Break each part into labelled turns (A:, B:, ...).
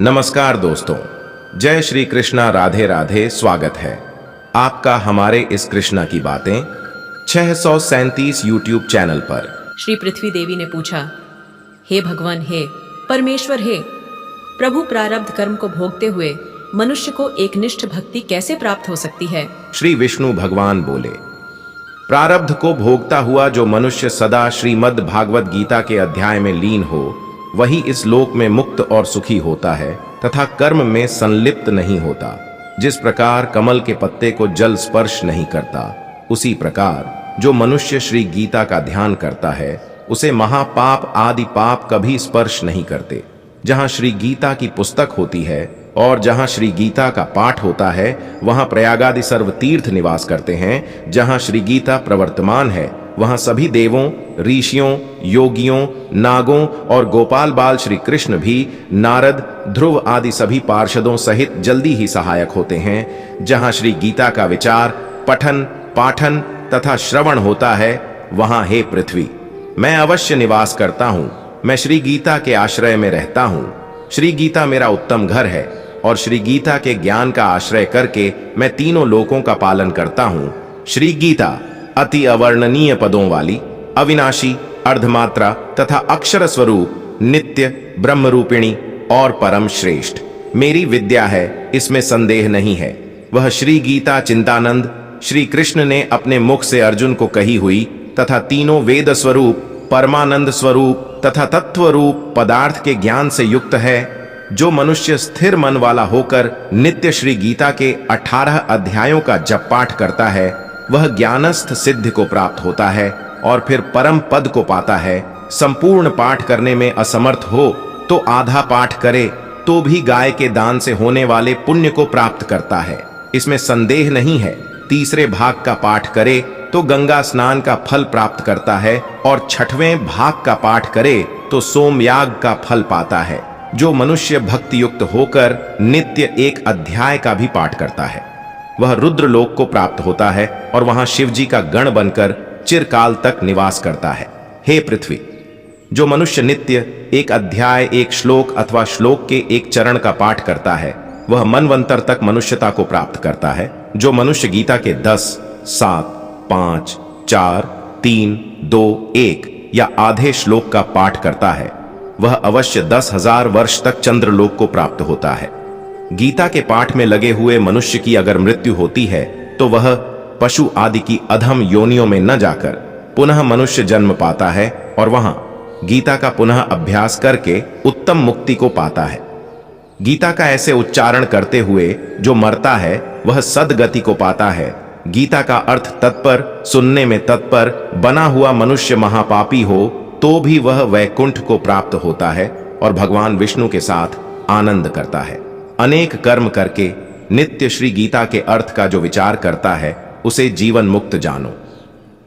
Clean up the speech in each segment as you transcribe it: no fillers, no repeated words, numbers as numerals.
A: नमस्कार दोस्तों, जय श्री कृष्णा, राधे राधे। स्वागत है आपका हमारे इस कृष्णा की बातें 637 यूट्यूब चैनल पर।
B: श्री पृथ्वी देवी ने पूछा, हे भगवान, हे परमेश्वर, हे प्रभु, प्रारब्ध कर्म को भोगते हुए मनुष्य को एकनिष्ठ भक्ति कैसे प्राप्त हो सकती है?
A: श्री विष्णु भगवान बोले, प्रारब्ध को भोगता हुआ जो मनुष्य सदा श्रीमद् भागवत गीता के अध्याय में लीन हो, वही इस लोक में मुक्त और सुखी होता है तथा कर्म में संलिप्त नहीं होता। जिस प्रकार कमल के पत्ते को जल स्पर्श नहीं करता, उसी प्रकार जो मनुष्य श्री गीता का ध्यान करता है, उसे महापाप आदि पाप कभी स्पर्श नहीं करते। जहाँ श्री गीता की पुस्तक होती है और जहाँ श्री गीता का पाठ होता है, वहाँ प्रयागादि सर्व तीर्थ निवास करते हैं। जहाँ श्री गीता प्रवर्तमान है, वहाँ सभी देवों, ऋषियों, योगियों, नागों और गोपाल बाल श्री कृष्ण भी नारद, ध्रुव आदि सभी पार्षदों सहित जल्दी ही सहायक होते हैं। जहाँ श्री गीता का विचार, पठन, पाठन तथा श्रवण होता है, वहाँ हे पृथ्वी, मैं अवश्य निवास करता हूँ। मैं श्री गीता के आश्रय में रहता हूँ। श्री गीता मेरा उत्तम घर है और श्री गीता के ज्ञान का आश्रय करके मैं तीनों लोकों का पालन करता हूँ। श्री गीता अति अवर्णनीय पदों वाली, अविनाशी, अर्धमात्रा तथा अक्षर स्वरूप, नित्य, ब्रह्म रूपिणी और परम श्रेष्ठ मेरी विद्या है, इसमें संदेह नहीं है। वह श्री गीता चिंतानंद श्री कृष्ण ने अपने मुख से अर्जुन को कही हुई तथा तीनों वेद स्वरूप, परमानंद स्वरूप तथा तत्व रूप पदार्थ के ज्ञान से युक्त है। जो मनुष्य स्थिर मन वाला होकर नित्य श्री गीता के 18 अध्यायों का जप पाठ करता है, वह ज्ञानस्थ सिद्धि को प्राप्त होता है और फिर परम पद को पाता है। संपूर्ण पाठ करने में असमर्थ हो तो आधा पाठ करे तो भी गाय के दान से होने वाले पुण्य को प्राप्त करता है, इसमें संदेह नहीं है। तीसरे भाग का पाठ करे तो गंगा स्नान का फल प्राप्त करता है और छठवें भाग का पाठ करे तो सोमयाग का फल पाता है। जो मनुष्य भक्ति युक्त होकर नित्य एक अध्याय का भी पाठ करता है, वह रुद्र लोक को प्राप्त होता है और वहां शिव जी का गण बनकर चिरकाल तक निवास करता है। हे पृथ्वी, जो मनुष्य नित्य एक अध्याय, एक श्लोक अथवा श्लोक के एक चरण का पाठ करता है, वह मनवंतर तक मनुष्यता को प्राप्त करता है। जो मनुष्य गीता के 10, 7, 5, 4, 3, 2, 1 या आधे श्लोक का पाठ करता है, वह अवश्य 10,000 वर्ष तक चंद्रलोक को प्राप्त होता है। गीता के पाठ में लगे हुए मनुष्य की अगर मृत्यु होती है तो वह पशु आदि की अधम योनियों में न जाकर पुनः मनुष्य जन्म पाता है और वहां गीता का पुनः अभ्यास करके उत्तम मुक्ति को पाता है। गीता का ऐसे उच्चारण करते हुए जो मरता है, वह सद्गति को पाता है। गीता का अर्थ तत्पर, सुनने में तत्पर बना हुआ मनुष्य महापापी हो तो भी वह वैकुंठ को प्राप्त होता है और भगवान विष्णु के साथ आनंद करता है। अनेक कर्म करके नित्य श्री गीता के अर्थ का जो विचार करता है, उसे जीवन मुक्त जानो।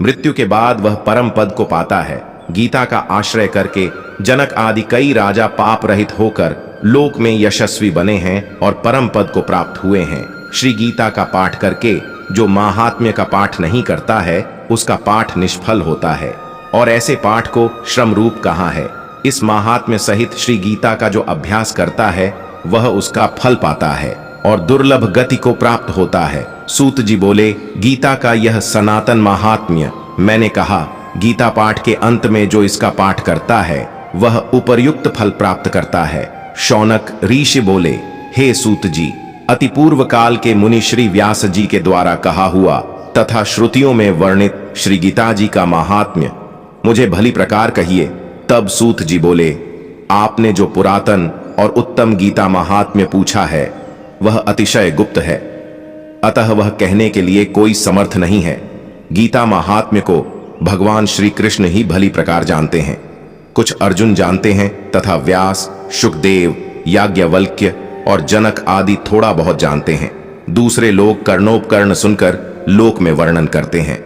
A: मृत्यु के बाद वह परम पद को पाता है। गीता का आश्रय करके जनक आदि कई राजा पाप रहित होकर लोक में यशस्वी बने हैं और परम पद को प्राप्त हुए हैं। श्री गीता का पाठ करके जो महात्म्य का पाठ नहीं करता है, उसका पाठ निष्फल होता है और ऐसे पाठ को श्रम रूप कहा है। इस महात्म्य सहित श्री गीता का जो अभ्यास करता है, वह उसका फल पाता है और दुर्लभ गति को प्राप्त होता है। सूत जी बोले, गीता का यह सनातन महात्म्य मैंने कहा। गीता पाठ के अंत में जो इसका पाठ करता है, वह उपर्युक्त फल प्राप्त करता है। शौनक ऋषि बोले, हे सूत जी, अति पूर्व काल के मुनि श्री व्यास जी के द्वारा कहा हुआ तथा श्रुतियों में वर्णित श्री गीता जी का महात्म्य मुझे भली प्रकार कहिए। तब सूत जी बोले, आपने जो पुरातन और उत्तम गीता महात्म्य पूछा है, वह अतिशय गुप्त है, अतः वह कहने के लिए कोई समर्थ नहीं है। गीता महात्म्य को भगवान श्री कृष्ण ही भली प्रकार जानते हैं। कुछ अर्जुन जानते हैं तथा व्यास, शुकदेव, याज्ञवल्क्य और जनक आदि थोड़ा बहुत जानते हैं। दूसरे लोग कर्णोपकर्ण सुनकर लोक में वर्णन करते हैं।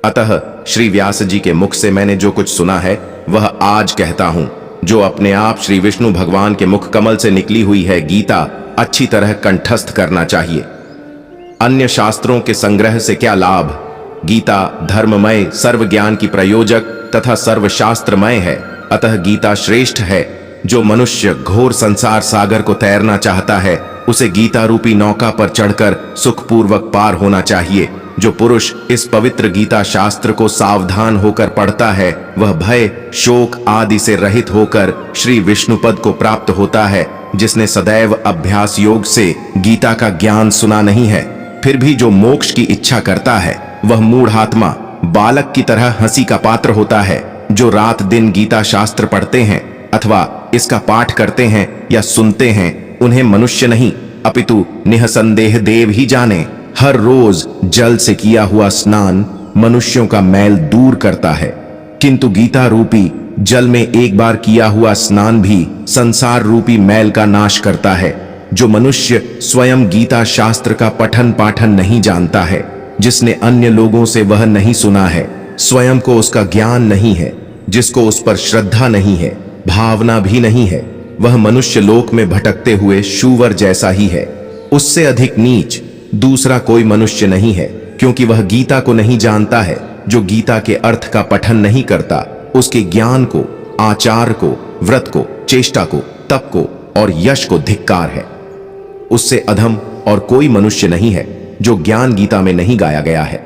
A: अतः श्री व्यास जी के मुख से मैंने जो कुछ सुना है, वह आज कहता हूं। जो अपने आप श्री विष्णु भगवान के मुख कमल से निकली हुई है गीता, अच्छी तरह कंठस्थ करना चाहिए। अन्य शास्त्रों के संग्रह से क्या लाभ? गीता धर्ममय, सर्व ज्ञान की प्रयोजक तथा सर्वशास्त्रमय है, अतः गीता श्रेष्ठ है। जो मनुष्य घोर संसार सागर को तैरना चाहता है उसे गीता रूपी नौका पर चढ़कर सुखपूर्वक पार होना चाहिए। जो पुरुष इस पवित्र गीता शास्त्र को सावधान होकर पढ़ता है वह भय शोक आदि से रहित होकर श्री विष्णु पद को प्राप्त होता है। जिसने सदैव अभ्यास योग से गीता का ज्ञान सुना नहीं है फिर भी जो मोक्ष की इच्छा करता है वह मूढ़ात्मा बालक की तरह हंसी का पात्र होता है। जो रात दिन गीता शास्त्र पढ़ते हैं अथवा इसका पाठ करते हैं या सुनते हैं उन्हें मनुष्य नहीं अपितु निःसंदेह देव ही जाने। हर रोज जल से किया हुआ स्नान मनुष्यों का मैल दूर करता है, किंतु गीता रूपी जल में एक बार किया हुआ स्नान भी संसार रूपी मैल का नाश करता है। जो मनुष्य स्वयं गीता शास्त्र का पठन पाठन नहीं जानता है, जिसने अन्य लोगों से वह नहीं सुना है, स्वयं को उसका ज्ञान नहीं है, जिसको उस पर श्रद्धा नहीं है, भावना भी नहीं है, वह मनुष्य लोक में भटकते हुए शूवर जैसा ही है। उससे अधिक नीच दूसरा कोई मनुष्य नहीं है, क्योंकि वह गीता को नहीं जानता है। जो गीता के अर्थ का पठन नहीं करता उसके ज्ञान को, आचार को, व्रत को, चेष्टा को, तप को और यश को धिक्कार है। उससे अधम और कोई मनुष्य नहीं है जो ज्ञान गीता में नहीं गाया गया है।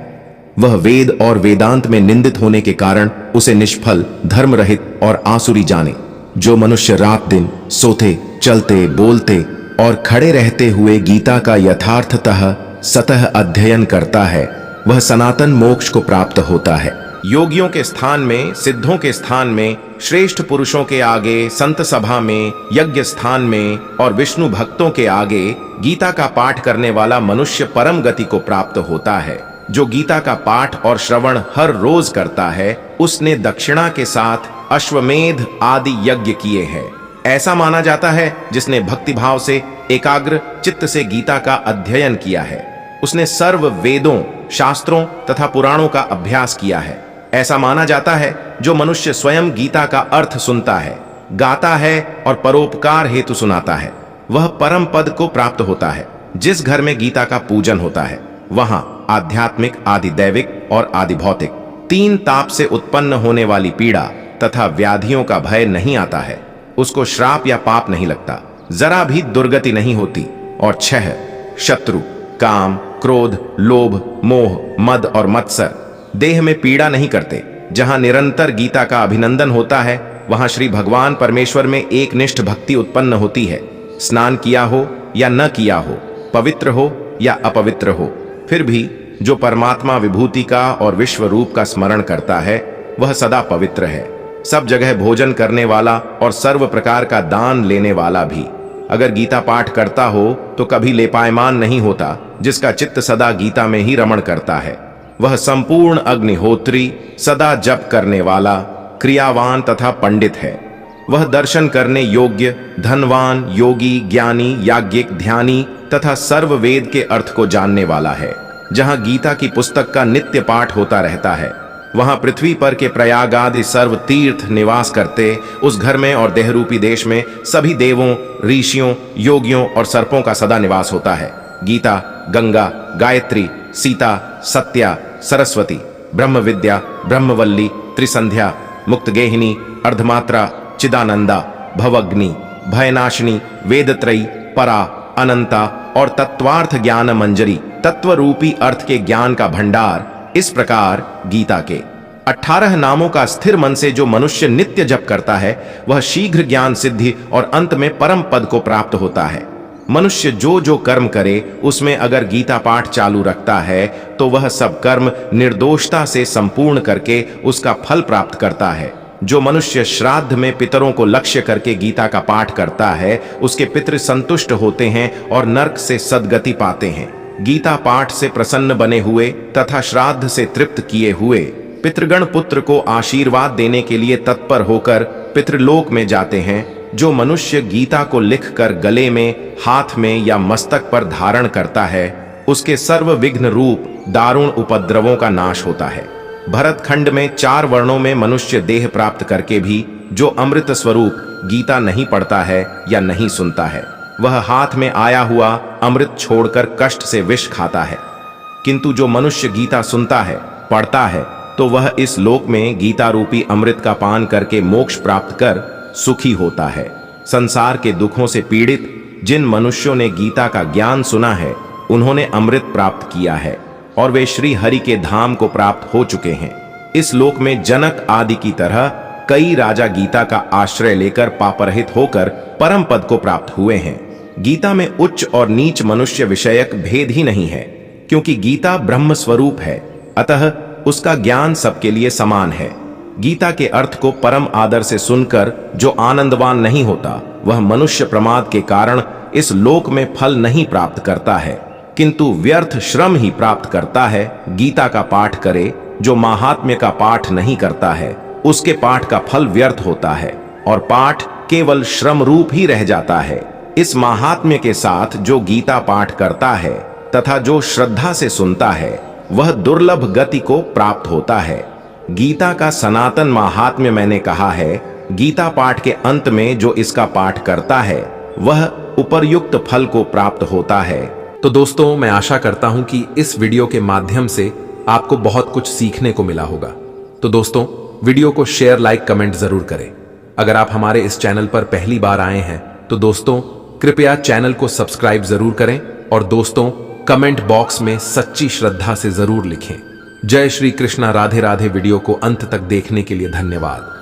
A: वह वेद और वेदांत में निंदित होने के कारण उसे निष्फल, धर्म रहित और आसुरी जाने। जो मनुष्य रात दिन सोते, चलते, बोलते और खड़े रहते हुए गीता का यथार्थतः सतह अध्ययन करता है वह सनातन मोक्ष को प्राप्त होता है। योगियों के स्थान में, सिद्धों के स्थान में, श्रेष्ठ पुरुषों के आगे, संत सभा में, यज्ञ स्थान में और विष्णु भक्तों के आगे गीता का पाठ करने वाला मनुष्य परम गति को प्राप्त होता है। जो गीता का पाठ और श्रवण हर रोज करता है उसने दक्षिणा के साथ अश्वमेध आदि यज्ञ किए हैं। ऐसा माना जाता है जिसने भक्तिभाव से एकाग्र चित्त से गीता का अध्ययन किया है उसने सर्व वेदों, शास्त्रों तथा पुराणों का अभ्यास किया है। ऐसा माना जाता है जो मनुष्य स्वयं गीता का अर्थ सुनता है, गाता है और परोपकार हेतु सुनाता है वह परम पद को प्राप्त होता है। जिस घर में गीता का पूजन होता है वहां आध्यात्मिक, आदि दैविक और आदि भौतिक तीन ताप से उत्पन्न होने वाली पीड़ा तथा व्याधियों का भय नहीं आता है। उसको श्राप या पाप नहीं लगता, जरा भी दुर्गति नहीं होती और छह शत्रु, काम, क्रोध, लोभ, मोह, मद और मत्सर देह में पीड़ा नहीं करते। जहां निरंतर गीता का अभिनंदन होता है वहां श्री भगवान परमेश्वर में एक निष्ठ भक्ति उत्पन्न होती है। स्नान किया हो या न किया हो, पवित्र हो या अपवित्र हो, फिर भी जो परमात्मा विभूति का और विश्व रूप का स्मरण करता है वह सदा पवित्र है। सब जगह भोजन करने वाला और सर्व प्रकार का दान लेने वाला भी अगर गीता पाठ करता हो तो कभी लेपायमान नहीं होता। जिसका चित्त सदा गीता में ही रमण करता है वह संपूर्ण अग्निहोत्री, सदा जप करने वाला, क्रियावान तथा पंडित है। वह दर्शन करने योग्य, धनवान, योगी, ज्ञानी, याज्ञिक, ध्यानी तथा सर्व वेद के अर्थ को जानने वाला है। जहां गीता की पुस्तक का नित्य पाठ होता रहता है वहां पृथ्वी पर के प्रयाग आदि सर्व तीर्थ निवास करते। उस घर में और देहरूपी देश में सभी देवों, ऋषियों, योगियों और सर्पों का सदा निवास होता है। गीता, गंगा, गायत्री, सीता, सत्या, सरस्वती, ब्रह्म विद्या, ब्रह्मवल्ली, त्रिसंध्या, मुक्तगेहिनी, अर्धमात्रा, चिदानंदा, भवग्नि, भयनाशिनी, वेदत्रयी, परा, अनंता और तत्वार्थ ज्ञान मंजरी, तत्व रूपी अर्थ के ज्ञान का भंडार। इस प्रकार गीता के 18 नामों का स्थिर मन से जो मनुष्य नित्य जप करता है वह शीघ्र ज्ञान सिद्धि और अंत में परम पद को प्राप्त होता है। मनुष्य जो जो कर्म करे उसमें अगर गीता पाठ चालू रखता है तो वह सब कर्म निर्दोषता से संपूर्ण करके उसका फल प्राप्त करता है। जो मनुष्य श्राद्ध में पितरों को लक्ष्य करके गीता का पाठ करता है उसके पितृ संतुष्ट होते हैं और नरक से सद्गति पाते हैं। गीता पाठ से प्रसन्न बने हुए तथा श्राद्ध से तृप्त किए हुए पितृगण पुत्र को आशीर्वाद देने के लिए तत्पर होकर पितृलोक में जाते हैं। जो मनुष्य गीता को लिखकर गले में, हाथ में या मस्तक पर धारण करता है उसके सर्व विघ्न रूप दारुण उपद्रवों का नाश होता है। भरत खंड में 4 वर्णों में मनुष्य देह प्राप्त करके भी जो अमृत स्वरूप गीता नहीं पढ़ता है या नहीं सुनता है वह हाथ में आया हुआ अमृत छोड़कर कष्ट से विष खाता है। किंतु जो मनुष्य गीता सुनता है, पढ़ता है तो वह इस लोक में गीता रूपी अमृत का पान करके मोक्ष प्राप्त कर सुखी होता है। संसार के दुखों से पीड़ित जिन मनुष्यों ने गीता का ज्ञान सुना है उन्होंने अमृत प्राप्त किया है और वे श्री हरि के धाम को प्राप्त हो चुके हैं। इस लोक में जनक आदि की तरह कई राजा गीता का आश्रय लेकर पापरहित होकर परम पद को प्राप्त हुए हैं। गीता में उच्च और नीच मनुष्य विषयक भेद ही नहीं है, क्योंकि गीता ब्रह्म स्वरूप है, अतः उसका ज्ञान सबके लिए समान है। गीता के अर्थ को परम आदर से सुनकर जो आनंदवान नहीं होता वह मनुष्य प्रमाद के कारण इस लोक में फल नहीं प्राप्त करता है, किंतु व्यर्थ श्रम ही प्राप्त करता है। गीता का पाठ करे जो महात्म्य का पाठ नहीं करता है उसके पाठ का फल व्यर्थ होता है और पाठ केवल श्रम रूप ही रह जाता है। इस महात्म्य के साथ जो गीता पाठ करता है तथा जो श्रद्धा से सुनता है वह दुर्लभ गति को प्राप्त होता है। गीता का सनातन महात्म्य मैंने कहा है। गीता पाठ के अंत में जो इसका पाठ करता है वह उपर्युक्त फल को प्राप्त होता है।
C: तो दोस्तों, मैं आशा करता हूं कि इस वीडियो के माध्यम से आपको बहुत कुछ सीखने को मिला होगा। तो दोस्तों, वीडियो को शेयर, लाइक, कमेंट जरूर करें। अगर आप हमारे इस चैनल पर पहली बार आए हैं तो दोस्तों कृपया चैनल को सब्सक्राइब जरूर करें और दोस्तों कमेंट बॉक्स में सच्ची श्रद्धा से जरूर लिखें। जय श्री कृष्णा, राधे राधे। वीडियो को अंत तक देखने के लिए धन्यवाद।